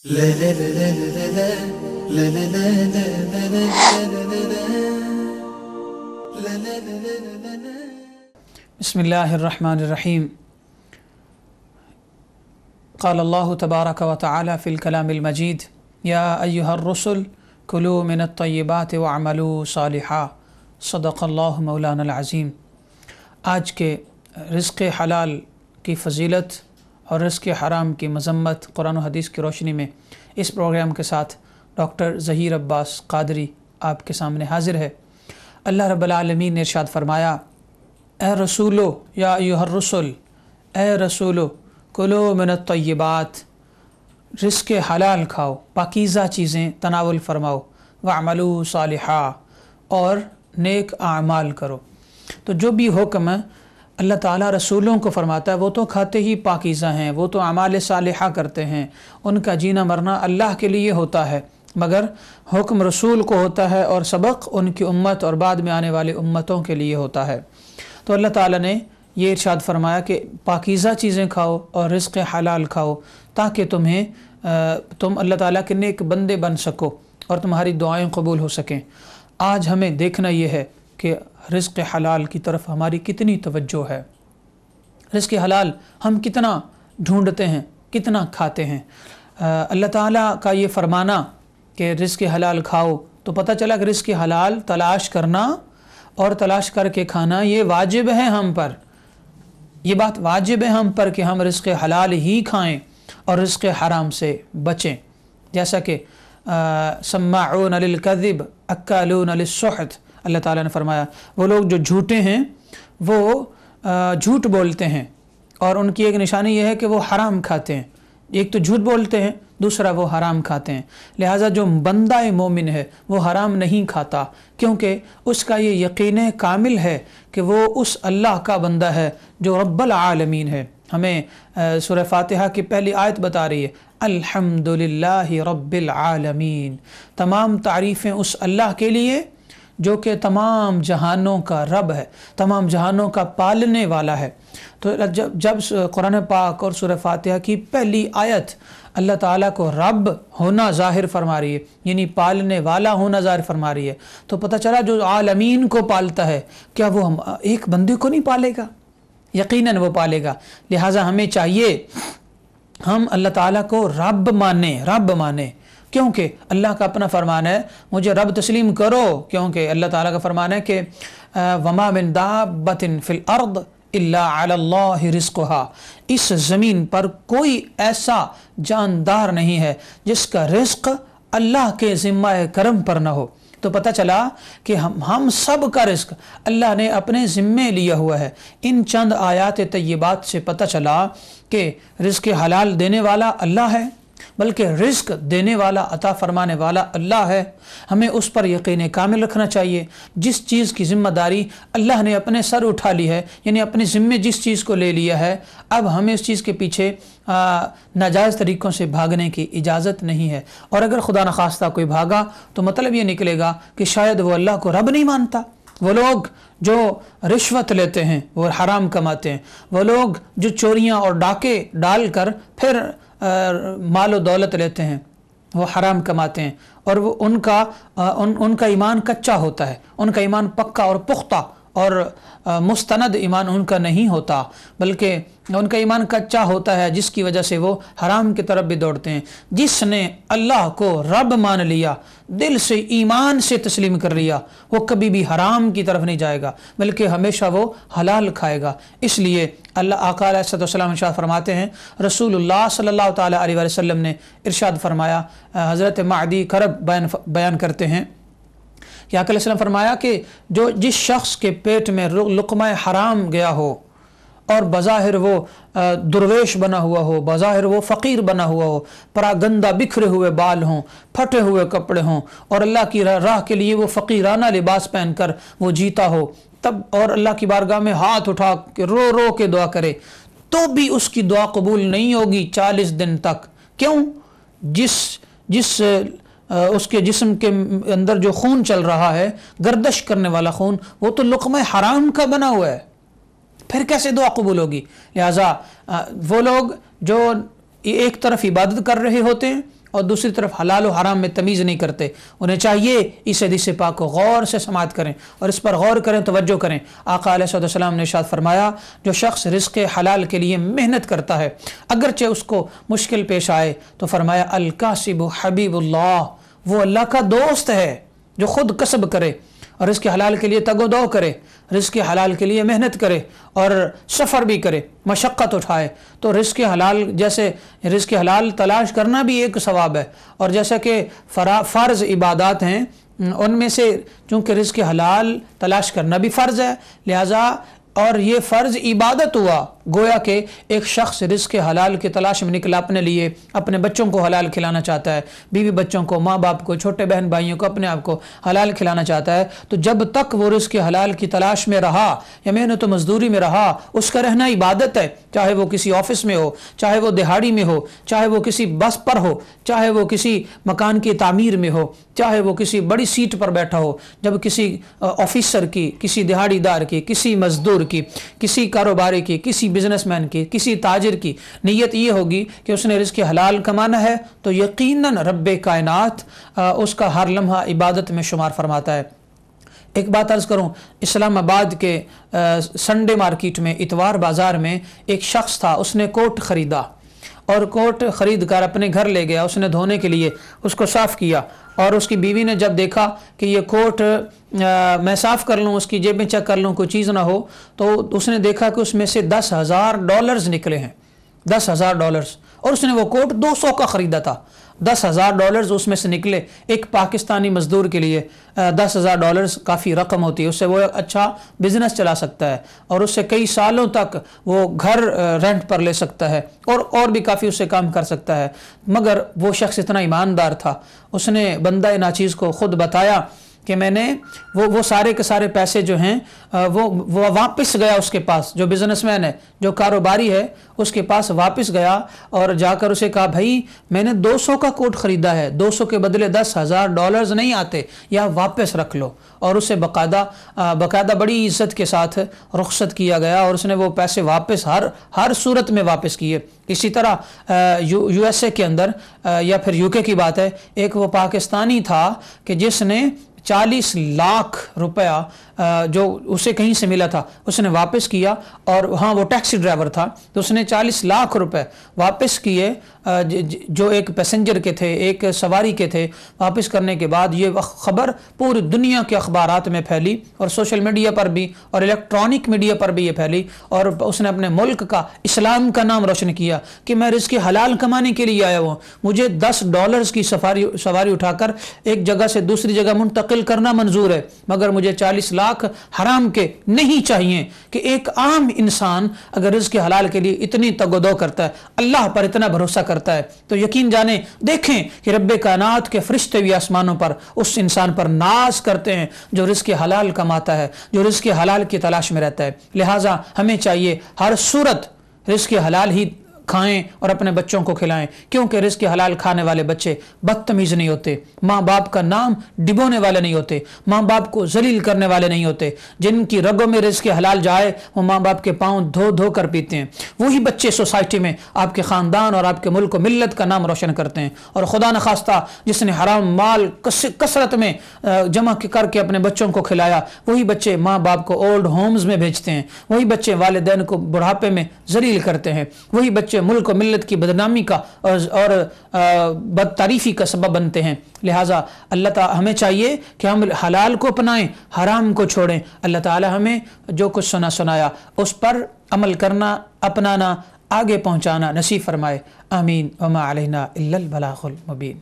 बिस्मिल्लाहिर्रहमानिर्रहीम। क़ाल अल्लाहु तबारक व तआला फ़िल कलामिल मजीद या अय्युहर्रुसुल कुलू मिनत तय्यिबाति वअमलू सालिहा सदक़ल्लाहु मौलानल अज़ीम। आज के रिज़्क़ हलाल की फ़जीलत और रिज़्क़ हराम की मज़म्मत कुरान और हदीस की रोशनी में इस प्रोग्राम के साथ डॉक्टर ज़हीर अब्बास क़ादरी आपके सामने हाज़िर है। अल्लाह रब्बुल आलमीन ने इरशाद फरमाया, ए रसूलो या अय्युहर्रुसुल, ए रसूलो कुलू मिनत तय्यिबात, रिज़्क़ हलाल खाओ, पाकीज़ा चीज़ें तनावुल फरमाओ, वअमलू सालिहा, और नेक आमाल करो। तो जो भी हुक्म अल्लाह ताला रसूलों को फरमाता है वो तो खाते ही पाकीज़ा हैं, वो तो अमाल सालिहा करते हैं, उनका जीना मरना अल्लाह के लिए होता है, मगर हुक्म रसूल को होता है और सबक उनकी उम्मत और बाद में आने वाली उम्मतों के लिए होता है। तो अल्लाह ताला ने ये इरशाद फरमाया कि पाकीज़ा चीज़ें खाओ और रिज़्क़ हलाल खाओ ताकि तुम अल्लाह ताला के नेक बंदे बन सको और तुम्हारी दुआएं कबूल हो सकें। आज हमें देखना ये है कि रिज़्क़ हलाल की तरफ हमारी कितनी तवज्जो है, रिज़्क़ हलाल हम कितना ढूंढते हैं, कितना खाते हैं। अल्लाह ताला का ये फरमाना कि रिज़्क़ हलाल खाओ, तो पता चला कि रिज़्क़ हलाल तलाश करना और तलाश करके खाना ये वाजिब है हम पर, ये बात वाजिब है हम पर कि हम रिज़्क़ हलाल ही खाएं और रिज़्क़ हराम से बचें। जैसा कि सम्माऊन लिल कज़िब अक्कालून लिस्सुहत, अल्लाह ताला ने फरमाया वो लोग जो झूठे हैं वो झूठ बोलते हैं और उनकी एक निशानी यह है कि वो हराम खाते हैं। एक तो झूठ बोलते हैं, दूसरा वो हराम खाते हैं। लिहाजा जो बंदा मोमिन है वो हराम नहीं खाता, क्योंकि उसका ये यकीन कामिल है कि वो उस अल्लाह का बंदा है जो रब्बुल आलमीन है। हमें सूरह फातिहा की पहली आयत बता रही है, अल्हम्दुलिल्लाहि रब्बिल आलमीन, तमाम तारीफ़ें उस अल्लाह के लिए जो कि तमाम जहानों का रब है, तमाम जहानों का पालने वाला है। तो जब कुरान पाक और सूरह फातिहा की पहली आयत अल्लाह ताला को रब होना ज़ाहिर फरमा रही है, यानी पालने वाला होना ज़ाहिर फरमा रही है, तो पता चला जो आलमीन को पालता है क्या वो हम एक बंदे को नहीं पालेगा? यकीनन वो पालेगा। लिहाजा हमें चाहिए हम अल्लाह ताला को रब माने, क्योंकि अल्लाह का अपना फरमान है मुझे रब तस्लीम करो, क्योंकि अल्लाह ताला का फरमान है कि वमा मिन दाब्बतिन फिल अर्द इल्ला अलल्लाहि रिज़्क़ुहा, इस ज़मीन पर कोई ऐसा जानदार नहीं है जिसका रिज़्क़ अल्लाह के ज़िम्मा करम पर न हो। तो पता चला कि हम सब का रिज़्क़ अल्लाह ने अपने ज़िम्मे लिया हुआ है। इन चंद आयात तय्यबात से पता चला कि रिज़्क़ हलाल देने वाला अल्लाह है, बल्कि रिज़्क़ देने वाला अता फरमाने वाला अल्लाह है। हमें उस पर यकीन कामिल रखना चाहिए। जिस चीज़ की ज़िम्मेदारी अल्लाह ने अपने सर उठा ली है, यानी अपने ज़िम्मे जिस चीज़ को ले लिया है, अब हमें उस चीज़ के पीछे नाजायज़ तरीक़ों से भागने की इजाज़त नहीं है। और अगर खुदा न खास्ता कोई भागा तो मतलब ये निकलेगा कि शायद वो अल्लाह को रब नहीं मानता। वो लोग जो रिश्वत लेते हैं वो हराम कमाते हैं, वो लोग जो चोरियाँ और डाके डाल कर फिर मालो दौलत लेते हैं वो हराम कमाते हैं, और वो उनका ईमान कच्चा होता है, उनका ईमान पक्का और पुख्ता और मुस्तनद ईमान उनका नहीं होता, बल्कि उनका ईमान कच्चा होता है, जिसकी वजह से वो हराम की तरफ भी दौड़ते हैं। जिसने अल्लाह को रब मान लिया, दिल से ईमान से तस्लीम कर लिया, वो कभी भी हराम की तरफ नहीं जाएगा, बल्कि हमेशा वो हलाल खाएगा। इसलिए अल्लाह आका अलैहिस्सलाम इरशाद फरमाते हैं, रसूलुल्लाह सल्लल्लाहु ताला अलैहि वसल्लम ने इरशाद फरमाया, हज़रत मादी करब बयान करते हैं कि आका अलैहिस्सलाम फरमाया कि जो जिस शख्स के पेट में लुक़मा हराम गया हो और बज़ाहिर वो दुर्वेश बना हुआ हो, बज़ाहिर वो फ़कीर बना हुआ हो, परागंदा बिखरे हुए बाल हों, फटे हुए कपड़े हों, और अल्लाह की राह के लिए वो फ़कीराना लिबास पहनकर वो जीता हो, तब और अल्लाह की बारगाह में हाथ उठा के रो रो के दुआ करे, तो भी उसकी दुआ कबूल नहीं होगी 40 दिन तक। क्यों? जिस उसके जिस्म के अंदर जो खून चल रहा है, गर्दश करने वाला खून, वो तो लुक़मा हराम का बना हुआ है, फिर कैसे दुआ कबूल होगी? लिहाजा वो लोग जो एक तरफ इबादत कर रहे होते हैं اور دوسری طرف حلال و حرام میں تمیز نہیں کرتے. انہیں چاہیے اس حدیث پاک کو غور سے سماعت کریں اور اس پر غور کریں، توجہ کریں. آقا علیہ الصلوۃ والسلام نے ارشاد فرمایا جو شخص رزق حلال کے لیے محنت کرتا ہے اگرچہ اس کو مشکل پیش آئے تو فرمایا الکاسب حبیب اللہ، وہ اللہ کا دوست ہے جو خود کسب کرے اور رزق حلال کے لیے تگ و دو کرے، رزق حلال کے لیے محنت کرے اور سفر بھی کرے، مشقت اٹھائے. تو رزق حلال جیسے رزق حلال تلاش کرنا بھی ایک ثواب ہے، اور جیسا کہ فرض عبادات ہیں ان میں سے چونکہ رزق حلال تلاش کرنا بھی فرض ہے، لہذا اور یہ فرض عبادت ہوا. گویا کہ ایک شخص رزق حلال کی تلاش میں نکلا، اپنے لیے اپنے بچوں کو حلال کھلانا چاہتا ہے، بیوی بچوں کو، ماں باپ کو، چھوٹے بہن بھائیوں کو، اپنے آپ کو حلال کھلانا چاہتا ہے. تو جب تک وہ رزق حلال کی تلاش میں رہا یا محنت و مزدوری میں رہا، اس کا رہنا عبادت ہے. چاہے وہ کسی آفس میں ہو، چاہے وہ دہاڑی میں ہو، چاہے وہ کسی بس پر ہو، چاہے وہ کسی مکان کی تعمیر میں ہو، چاہے وہ کسی بڑی سیٹ پر بیٹھا ہو. جب کسی آفیسر کی، کسی دہاڑی دار کی، کسی مزدور کی، کسی کاروباری کی، کسی بزنس مین کی، کسی تاجر کی نیت یہ ہوگی کہ اس نے رزق حلال کمانا ہے تو یقیناً رب کائنات اس کا ہر لمحہ عبادت میں شمار فرماتا ہے. ایک بات عرض کروں، اسلام آباد کے سنڈے مارکیٹ میں، اتوار بازار میں ایک شخص تھا، اس نے کوٹ خریدا اور کوٹ خرید کر اپنے گھر لے گیا. اس نے دھونے کے لیے اس کو صاف کیا اور اس کی بیوی نے جب دیکھا کہ یہ کوٹ میں صاف کر لوں، اس کی جیب میں چیک کر لوں کوئی چیز نہ ہو، تو اس نے دیکھا کہ اس میں سے $10,000 نکلے ہیں، $10,000، اور اس نے وہ کوٹ 200 کا خریدا تھا. $10,000 اس میں سے نکلے. ایک پاکستانی مزدور کے لیے $10,000 کافی رقم ہوتی ہے، اس سے وہ اچھا بزنس چلا سکتا ہے اور اس سے کئی سالوں تک وہ گھر رینٹ پر لے سکتا ہے اور بھی کافی اس سے کام کر سکتا ہے. مگر وہ شخص اتنا ایماندار تھا، اس نے بندہ ناچیز کو خود بتایا کہ میں نے وہ سارے کے سارے پیسے جو ہیں وہ واپس گیا اس کے پاس، جو بزنس مین ہے، جو کاروباری ہے، اس کے پاس واپس گیا اور جا کر اسے کہا بھائی میں نے 200 کا کوٹ خریدا ہے، 200 کے بدلے $10,000 نہیں آتے، یا واپس رکھ لو. اور اسے باقاعدہ بڑی عزت کے ساتھ رخصت کیا گیا اور اس نے وہ پیسے واپس ہر صورت میں واپس کیے. اسی طرح USA کے اندر یا پھر UK کی بات ہے، ایک وہ پاکستانی تھا کہ جس نے 40 لاکھ روپیہ جو اسے کہیں سے ملا تھا اس نے واپس کیا، اور ہاں وہ ٹیکسی ڈرائیور تھا تو اس نے 40 لاکھ روپے واپس کیے جو ایک پیسنجر کے تھے، ایک سواری کے تھے. واپس کرنے کے بعد یہ خبر پوری دنیا کے اخبارات میں پھیلی اور سوشل میڈیا پر بھی اور الیکٹرانک میڈیا پر بھی یہ پھیلی، اور اس نے اپنے ملک کا، اسلام کا نام روشن کیا کہ میں رزق حلال کمانے کے لیے آیا ہوں. مجھے $10 کی سواری اٹھا کر ایک جگہ سے دوسری جگہ منتقل کرنا منظور ہے، مگر مجھے 40 لاکھ حرام کے نہیں چاہیے. کہ ایک عام انسان اگر رزق حلال کے لیے اتنی تگ و دو کرتا ہے، اللہ پر اتنا بھروسہ کرتا ہے، تو یقین جانیں، دیکھیں کہ رب کائنات کے فرشتے بھی آسمانوں پر اس انسان پر ناز کرتے ہیں جو رزق حلال کماتا ہے، جو رزق حلال کی تلاش میں رہتا ہے. لہٰذا ہمیں چاہیے ہر صورت رزق حلال ہی کھائیں اور اپنے بچوں کو کھلائیں، کیونکہ رزق حلال کھانے والے بچے بدتمیز نہیں ہوتے، ماں باپ کا نام ڈبونے والے نہیں ہوتے، ماں باپ کو ذلیل کرنے والے نہیں ہوتے. جن کی رگوں میں رزق حلال جائے وہ ماں باپ کے پاؤں دھو دھو کر پیتے ہیں. وہی بچے سوسائٹی میں آپ کے خاندان اور آپ کے ملک و ملت کا نام روشن کرتے ہیں. اور خدا نخواستہ جس نے حرام مال کثرت میں جمع کر کے اپنے بچوں کو کھلایا، وہی بچے ماں باپ کو اولڈ ہومز میں بھیجتے ہیں، وہی بچے والدین کو بڑھاپے میں ذلیل کرتے ہیں، وہی بچے ملک و ملت کی بدنامی کا اور بدتعریفی کا سبب بنتے ہیں. لہٰذا اللہ تعالی ہمیں چاہیے کہ ہم حلال کو اپنائیں، حرام کو چھوڑیں. اللہ تعالی ہمیں جو کچھ سنایا اس پر عمل کرنا، اپنانا، آگے پہنچانا نصیب فرمائے. آمین. وما علینا الا البلاغ المبین.